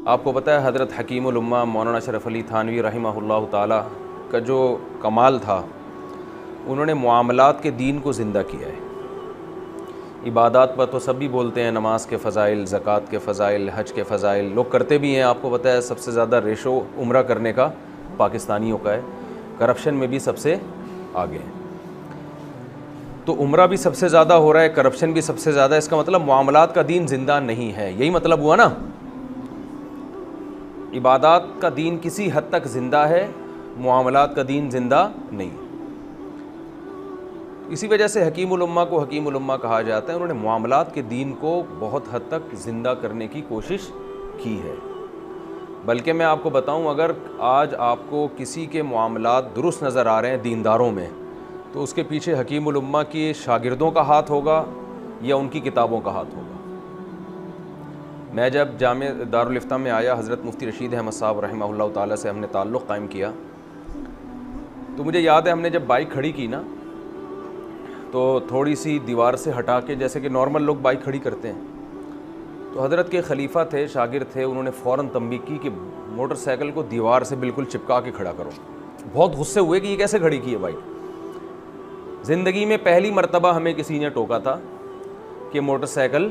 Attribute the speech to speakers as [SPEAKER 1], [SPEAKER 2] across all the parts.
[SPEAKER 1] آپ کو پتہ ہے حضرت حکیم الامہ مولانا اشرف علی تھانوی رحمہ اللہ تعالی کا جو کمال تھا، انہوں نے معاملات کے دین کو زندہ کیا ہے۔ عبادات پر تو سب بھی بولتے ہیں، نماز کے فضائل، زکوٰۃ کے فضائل، حج کے فضائل لوگ کرتے بھی ہیں۔ آپ کو پتہ ہے سب سے زیادہ ریشو عمرہ کرنے کا پاکستانیوں کا ہے، کرپشن میں بھی سب سے آگے ہیں۔ تو عمرہ بھی سب سے زیادہ ہو رہا ہے، کرپشن بھی سب سے زیادہ ہے، اس کا مطلب معاملات کا دین زندہ نہیں ہے، یہی مطلب ہوا نا۔ عبادات کا دین کسی حد تک زندہ ہے، معاملات کا دین زندہ نہیں ہے۔ اسی وجہ سے حکیم الامہ کو حکیم الامہ کہا جاتا ہے۔ انہوں نے معاملات کے دین کو بہت حد تک زندہ کرنے کی کوشش کی ہے۔ بلکہ میں آپ کو بتاؤں، اگر آج آپ کو کسی کے معاملات درست نظر آ رہے ہیں دینداروں میں، تو اس کے پیچھے حکیم الامہ کے شاگردوں کا ہاتھ ہوگا یا ان کی کتابوں کا ہاتھ ہوگا۔ میں جب جامع دارالفتہ میں آیا، حضرت مفتی رشید احمد صاحب رحمہ اللہ تعالیٰ سے ہم نے تعلق قائم کیا، تو مجھے یاد ہے ہم نے جب بائک کھڑی کی نا، تو تھوڑی سی دیوار سے ہٹا کے، جیسے کہ نارمل لوگ بائک کھڑی کرتے ہیں، تو حضرت کے خلیفہ تھے، شاگرد تھے، انہوں نے فوراً تنبیہ کی کہ موٹر سائیکل کو دیوار سے بالکل چپکا کے کھڑا کرو۔ بہت غصے ہوئے کہ یہ کیسے کھڑی کی ہے بائک۔ زندگی میں پہلی مرتبہ ہمیں کسی نے ٹوکا تھا کہ موٹر سائیکل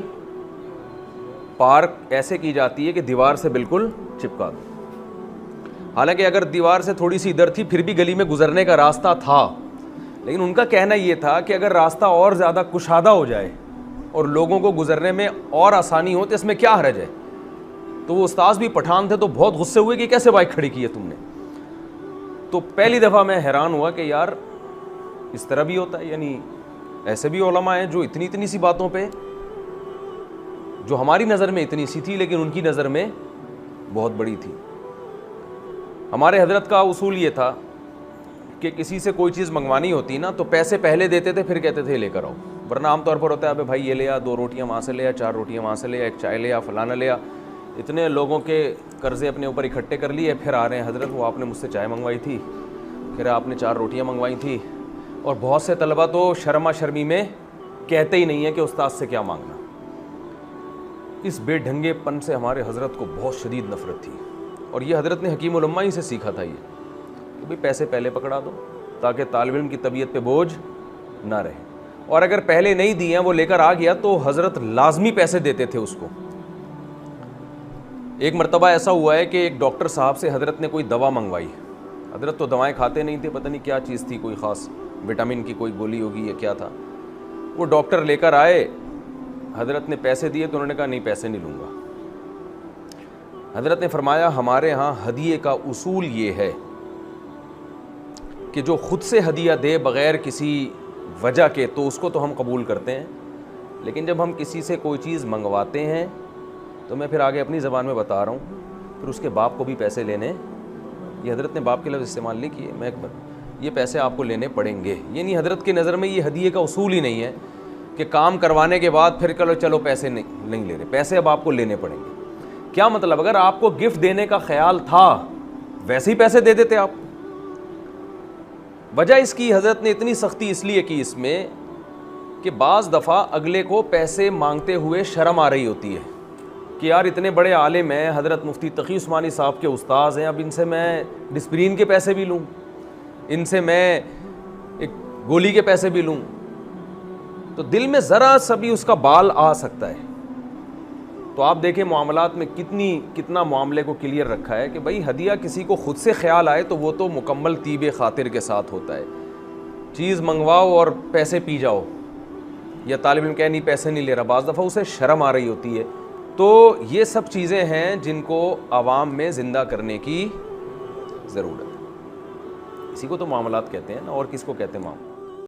[SPEAKER 1] پارک ایسے کی جاتی ہے کہ دیوار سے بالکل چپکا دو۔ حالانکہ اگر دیوار سے تھوڑی سی ادھر تھی پھر بھی گلی میں گزرنے کا راستہ تھا، لیکن ان کا کہنا یہ تھا کہ اگر راستہ اور زیادہ کشادہ ہو جائے اور لوگوں کو گزرنے میں اور آسانی ہو تو اس میں کیا حرج ہے۔ تو وہ استاذ بھی پٹھان تھے، تو بہت غصے ہوئے کہ کیسے بائک کھڑی کی ہے تم نے۔ تو پہلی دفعہ میں حیران ہوا کہ یار اس طرح بھی ہوتا ہے، یعنی ایسے بھی علماء ہیں جو اتنی سی باتوں پہ، جو ہماری نظر میں اتنی سی تھی لیکن ان کی نظر میں بہت بڑی تھی۔ ہمارے حضرت کا اصول یہ تھا کہ کسی سے کوئی چیز منگوانی ہوتی نا تو پیسے پہلے دیتے تھے، پھر کہتے تھے لے کر آؤ، ورنہ عام طور پر ہوتا ہے ابے بھائی یہ لے آ، 2 روٹیاں وہاں سے لے آ، 4 روٹیاں وہاں سے لے آ، ایک چائے لے آ، فلانا لے آ۔ اتنے لوگوں کے قرضے اپنے اوپر اکٹھے کر لیے، پھر آ رہے ہیں حضرت وہ آپ نے مجھ سے چائے منگوائی تھی، پھر آپ نے 4 روٹیاں منگوائی تھی۔ اور بہت سے طلبہ تو شرما شرمی میں کہتے ہی نہیں ہیں کہ استاد سے کیا مانگنا۔ اس بے ڈھنگے پن سے ہمارے حضرت کو بہت شدید نفرت تھی، اور یہ حضرت نے حکیم الامہ ہی سے سیکھا تھا یہ کہ بھئی پیسے پہلے پکڑا دو تاکہ طالب علم کی طبیعت پہ بوجھ نہ رہے، اور اگر پہلے نہیں دیے ہیں وہ لے کر آ گیا تو حضرت لازمی پیسے دیتے تھے اس کو۔ ایک مرتبہ ایسا ہوا ہے کہ ایک ڈاکٹر صاحب سے حضرت نے کوئی دوا منگوائی۔ حضرت تو دوائیں کھاتے نہیں تھے، پتہ نہیں کیا چیز تھی، کوئی خاص وٹامن کی کوئی گولی ہوگی یا کیا تھا۔ وہ ڈاکٹر لے کر آئے، حضرت نے پیسے دیے تو انہوں نے کہا نہیں پیسے نہیں لوں گا۔ حضرت نے فرمایا ہمارے ہاں ہدیے کا اصول یہ ہے کہ جو خود سے ہدیہ دے بغیر کسی وجہ کے تو اس کو تو ہم قبول کرتے ہیں، لیکن جب ہم کسی سے کوئی چیز منگواتے ہیں تو میں پھر آگے اپنی زبان میں بتا رہا ہوں، پھر اس کے باپ کو بھی پیسے لینے، یہ حضرت نے باپ کے لفظ استعمال نہیں کیے، یہ پیسے آپ کو لینے پڑیں گے۔ یعنی حضرت کی نظر میں یہ ہدیے کا اصول ہی نہیں ہے کہ کام کروانے کے بعد پھر چلو پیسے نہیں لے رہے، پیسے اب آپ کو لینے پڑیں گے۔ کیا مطلب؟ اگر آپ کو گفٹ دینے کا خیال تھا ویسے ہی پیسے دے دیتے آپ۔ وجہ اس کی حضرت نے اتنی سختی اس لیے کی اس میں کہ بعض دفعہ اگلے کو پیسے مانگتے ہوئے شرم آ رہی ہوتی ہے کہ یار اتنے بڑے عالم ہیں، حضرت مفتی تقی عثمانی صاحب کے استاذ ہیں، اب ان سے میں ڈسپرین کے پیسے بھی لوں، ان سے میں ایک گولی کے پیسے بھی لوں، تو دل میں ذرا سا بھی اس کا بال آ سکتا ہے۔ تو آپ دیکھیں معاملات میں کتنا معاملے کو کلیئر رکھا ہے کہ بھائی ہدیہ کسی کو خود سے خیال آئے تو وہ تو مکمل طیب خاطر کے ساتھ ہوتا ہے۔ چیز منگواؤ اور پیسے پی جاؤ، یا طالب علم کہے نہیں پیسے نہیں لے رہا، بعض دفعہ اسے شرم آ رہی ہوتی ہے۔ تو یہ سب چیزیں ہیں جن کو عوام میں زندہ کرنے کی ضرورت ہے۔ اسی کو تو معاملات کہتے ہیں نا، اور کس کو کہتے ہیں معاملات؟